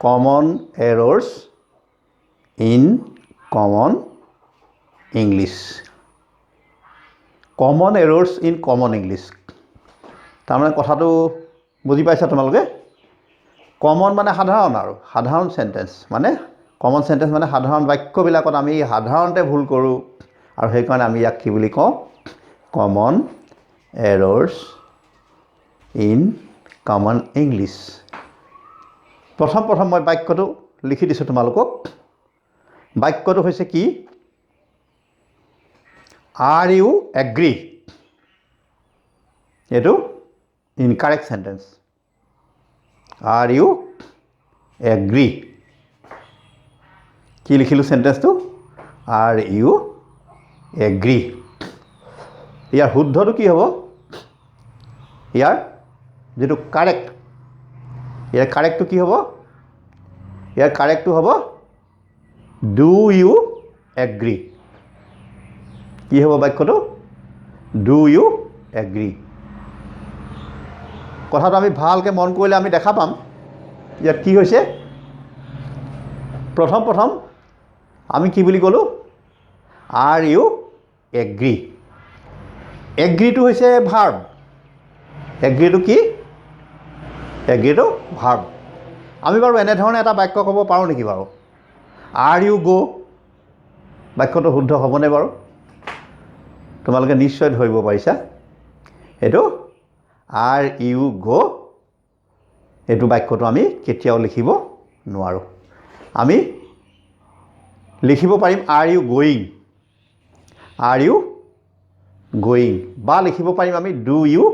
common errors in common English. Common errors in common English. তাৰমানে কথাটো বুজি পাইছা তোমালোকে? কমন মানে সাধাৰণ আৰু সাধাৰণ সেন্টেন্স মানে কমন সেন্টেন্স মানে সাধাৰণ বাক্যবিলাকত আমি সাধাৰণতে ভুল কৰোঁ আৰু সেইকাৰণে আমি ইয়াক কি বুলি কওঁ common errors in common English প্ৰথম মই বাক্যটো লিখি দিছোঁ তোমালোকক বাক্যটো হৈছে কি আৰ ইউ এগ্ৰি এইটো incorrect sentence Are you agree? কি লিখিলো সেন্টেন্সটো Are you agree? ইয়াৰ শুদ্ধটো কি হ'ব ইয়াৰ যেটো কাৰেক্ট ইয়াৰ কাৰেক্টটো কি হ'ব ইয়াৰ কাৰেক্টটো হ'ব Do you agree? কি হ'ব বাক্যটো Do you agree? কথাটো আমি ভালকে মন কৰিলে আমি দেখা পাম ইয়াত কি হৈছে প্ৰথম আমি কি বুলি ক'লো আৰ ইউ এগ্ৰি এগ্ৰিটো হৈছে ভাৰ্ব এগ্ৰিটো কি এগ্ৰিটো ভাৰ্ব আমি বাৰু এনে ধৰণে এটা বাক্য ক'ব পাৰো নেকি বাৰু আৰ ইউ গো বাক্যটো শুদ্ধ হ'বনে বাৰু তোমালোকে নিশ্চয় ধৰিব পাৰিছা এটো Are you go? এইটো বাক্যটো আমি কেতিয়াও লিখিব নোৱাৰো আমি লিখিব পাৰিম are you going are you going বা লিখিব পাৰিম আমি do you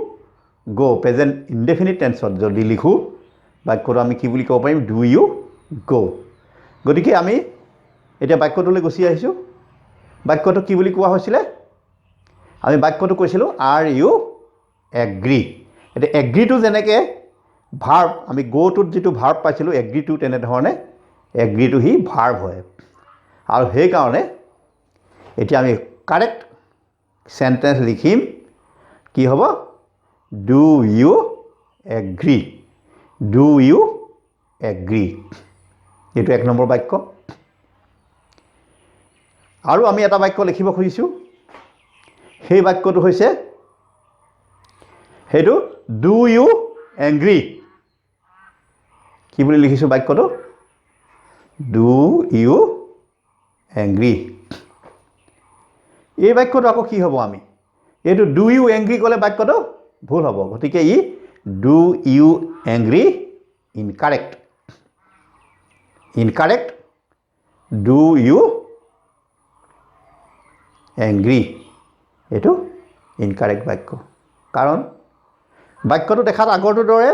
go present indefinite tense যদি লিখো বাক্যটো আমি কি বুলি ক'ব পাৰিম do you go গতিকে আমি এটা বাক্যটোলৈ গুছি আহিছো বাক্যটো কি বুলি কোৱা হৈছিল আমি বাক্যটো কৈছিলো are you agree এটা এগ্ৰি টু যেনেকে ভাৰ্ব আমি গো টুত যেটো ভাৰ্ব পাইছিলো এগ্ৰি টু তেনে ধৰণে এগ্ৰি টু হি ভাৰ্ব হয় আৰু সেই কাৰণে এতিয়া আমি কাৰেক্ট সেন্টেন্স লিখিম কি হ'ব do you agree do you agree এটো এক নম্বৰ বাক্য আৰু আমি এটা বাক্য লিখিব খুজিছো সেই বাক্যটো হৈছে হেতু ডু ইউ এংগ্ৰি কি বুলি লিখিছো বাক্যটো ডু ইউ এংগ্ৰি এই বাক্যটো আকৌ কি হ'ব আমি এটো ডু ইউ এংগ্ৰি ক'লে বাক্যটো ভুল হ'ব গতিকে ই do you agree incorrect do you agree এটো ইনকাৰেক্ট বাক্য কাৰণ বাক্যটো দেখাত আগৰটো দৰে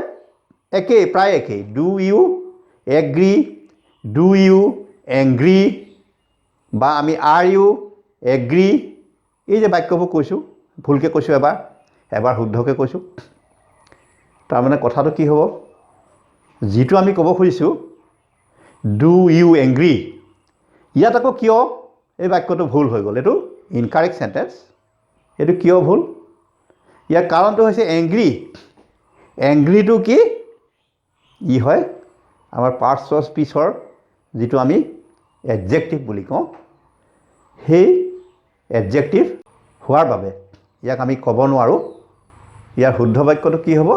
একেই প্ৰায় একেই do you agree do you agree বা আমি আৰ ইউ এগ্ৰি এই যে বাক্যবোৰ কৈছো ভুলকে কৈছো এবাৰ শুদ্ধকে কৈছো তাৰ মানে কথাটো কি হ'ব যেটো আমি ক'ব খুজিছো ডু ইউ এংগ্ৰি ইয়াত আকৌ কিয় এই বাক্যটো ভুল হৈ গ'ল এটো ইনকাৰেক্ট সেন্টেন্স এটো কিয় ভুল ইয়াৰ কাৰণটো হৈছে এংগ্ৰিটো কি ই হয় আমাৰ পাৰ্টস অফ স্পীচৰ যেটো আমি এডজেক্টিভ বুলি কওঁ সেই এডজেক্টিভ হোৱাৰ বাবে ইয়াক আমি ক'ব নোৱাৰো ইয়াৰ শুদ্ধ বাক্যটো কি হ'ব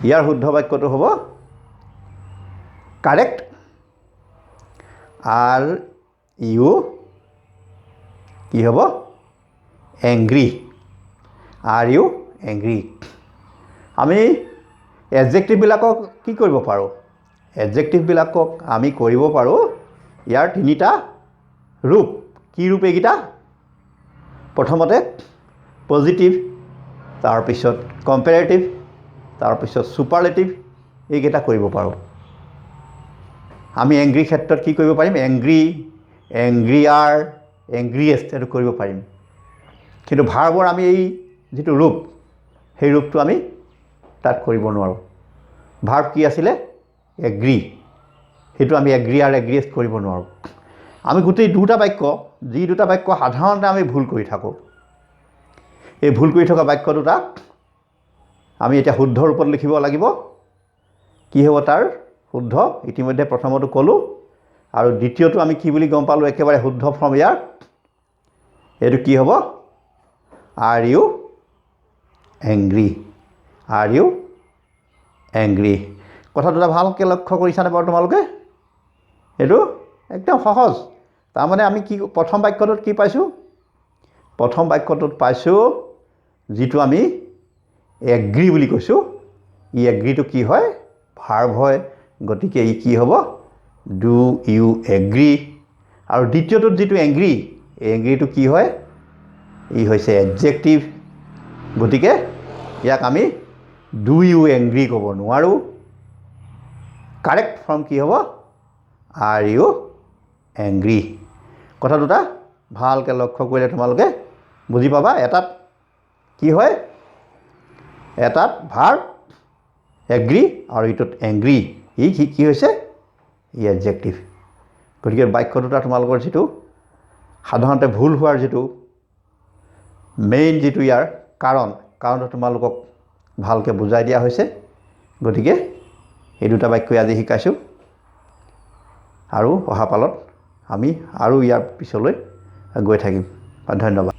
ইয়াৰ শুদ্ধ বাক্যটো হ'ব কাৰেক্ট আৰ ইউ কি হ'ব এংগ্ৰি Are you angry? আমি এডজেক্টিভ বিলাকক কি কৰিব পাৰো এডজেক্টিভ বিলাকক আমি কৰিব পাৰো ইয়াৰ তিনিটা ৰূপ কি ৰূপ এইগিটা প্ৰথমতে পজিটিভ তাৰ পিছত কম্পাৰেটিভ তাৰ পিছত সুপাৰলেটিভ এইগিটা কৰিব পাৰো আমি এংগ্ৰি ক্ষেত্ৰত কি কৰিব পাৰিম এংগ্ৰিয়াৰ এংগ্ৰিয়েষ্ট এটো কৰিব পাৰিম কিন্তু ভাৰ্বৰ আমি এই যেটো ৰূপ সেই ৰূপটো আমি তাত কৰিব নোৱাৰো ভাৰ্ব কি আছিল এগ্ৰি হেতু আমি এগ্ৰি আৰু এগ্ৰিয়েষ্ট কৰিব নোৱাৰো আমি গুটেই দুটা বাক্য যি দুটা বাক্য সাধাৰণতে আমি ভুল কৰি থাকো এই ভুল কৰি থকা বাক্য দুটা আমি এটা শুদ্ধ ৰূপত লিখিব লাগিব কি হ'ব তাৰ শুদ্ধ ইতিমধ্যে প্ৰথমটো ক'লোঁ আৰু দ্বিতীয়টো আমি কি বুলি গম পালোঁ একেবাৰে শুদ্ধ ফ্ৰম ইয়াৰ এইটো কি হ'ব are you angry are you angry কথা দুটা ভালকৈ লক্ষ্য কৰিছানে বাৰু তোমালোকে এইটো একদম সহজ তাৰমানে আমি কি প্ৰথম বাক্যটোত কি পাইছোঁ প্ৰথম বাক্যটোত পাইছোঁ যিটো আমি এগ্ৰি বুলি কৈছোঁ ই এগ্ৰিটো কি হয় ভাৰ্ব হয় গতিকে ই কি হ'ব ডু ইউ এগ্ৰি আৰু দ্বিতীয়টোত যিটো এংগ্ৰি এই এংগ্ৰিটো কি হয় ই হৈছে এডজেক্টিভ গতিকে ইয়াক আমি ডু ইউ এংগ্ৰি ক'ব নোৱাৰোঁ কাৰেক্ট ফৰ্ম কি হ'ব আৰ ইউ এংগ্ৰি কথা দুটা ভালকৈ লক্ষ্য কৰিলে তোমালোকে বুজি পাবা এটাত কি হয় এটাত ভাৰ্ব এগ্ৰি আৰু ইটোত এংগ্ৰি ই কি হৈছে ই এডজেক্টিভ গতিকে বাক্য দুটা তোমালোকৰ যিটো সাধাৰণতে ভুল হোৱাৰ যিটো মেইন যিটো ইয়াৰ কাৰণটো তোমালোকক ভালকৈ বুজাই দিয়া হৈছে গতিকে এই দুটা বাক্যই আজি শিকাইছোঁ আৰু অহা পালত আমি আৰু ইয়াৰ পিছলৈ গৈ থাকিম ধন্যবাদ